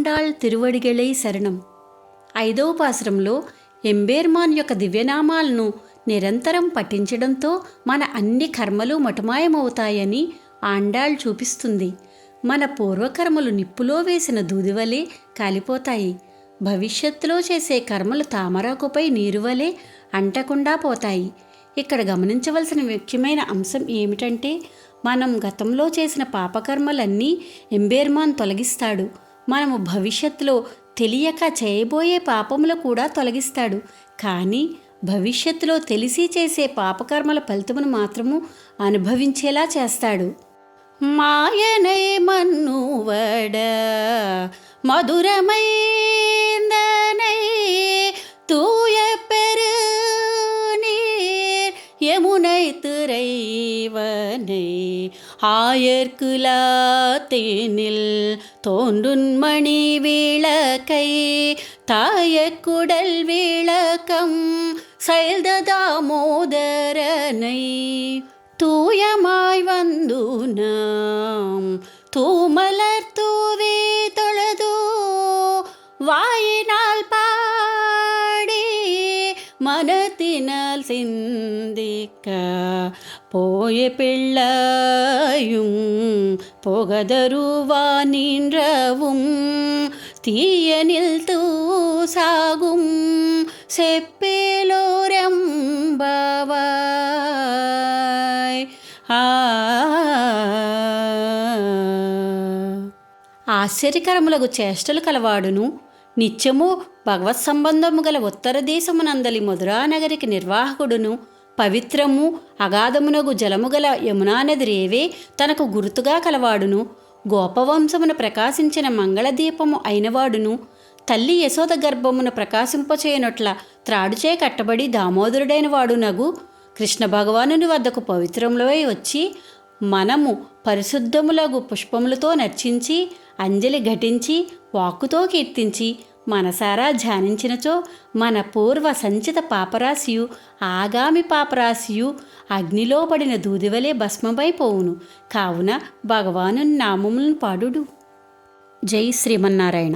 ఆండాళ్ తిరువడిగెళై శరణం. 5వ పాసురంలో ఎంబేర్మాన్ యొక్క దివ్యనామాలను నిరంతరం పఠించడంతో మన అన్ని కర్మలు మటుమాయమవుతాయని ఆండాళ్ చూపిస్తుంది. మన పూర్వకర్మలు నిప్పులో వేసిన దూదివలే కాలిపోతాయి. భవిష్యత్తులో చేసే కర్మలు తామరాకుపై నీరువలే అంటకుండా పోతాయి. ఇక్కడ గమనించవలసిన ముఖ్యమైన అంశం ఏమిటంటే, మనం గతంలో చేసిన పాపకర్మలన్నీ ఎంబేర్మాన్ తొలగిస్తాడు. మనము భవిష్యత్తులో తెలియక చేయబోయే పాపములు కూడా తొలగిస్తాడు. కానీ భవిష్యత్తులో తెలిసి చేసే పాపకర్మల ఫలితమును మాత్రము అనుభవించేలా చేస్తాడు. మాయనై మన్నువడ మధురమై తూయ పెరు నీర్ యముனை திரைவனை ஆயர்குலா தேனில் தோன்றுன்மணி விளக்கை தாயக்குடல் விளக்கம் செயல்த தாமோதரனை தூயமாய் வந்து நாம் தூமலர் தூவி தொழுது வாயினால் பாடி மனத்தினால் சிந்திக்க போய பிள்ளையும் போகதருவா நின்றவும் தீயனில் தூசாகும் செப்பேலோரம்பவாய். ఆశ్చర్యకరములగు చేష్టలు కలవాడును, నిత్యము భగవత్ సంబంధము గల ఉత్తర దేశమునందలి మధురానగరికి నిర్వాహకుడును, పవిత్రము అగాధమునగు జలము గల యమునా నది రేవే తనకు గుర్తుగా కలవాడును, గోపవంశమున ప్రకాశించిన మంగళదీపము అయినవాడును, తల్లి యశోద గర్భమును ప్రకాశింపచేయనట్ల త్రాడుచే కట్టబడి దామోదరుడైన వాడునగు కృష్ణ భగవానుని వద్దకు పవిత్రములై వచ్చి మనము పరిశుద్ధములగు పుష్పములతో నర్చించి అంజలి ఘటించి వాక్కుతో కీర్తించి మనసారా ధ్యానించినచో మన పూర్వ సంచిత పాపరాశియు ఆగామి పాపరాశియు అగ్నిలో పడిన దూదివలే భస్మమైపోవును. కావున భగవాను నామములను పాడుడు. జై శ్రీమన్నారాయణ.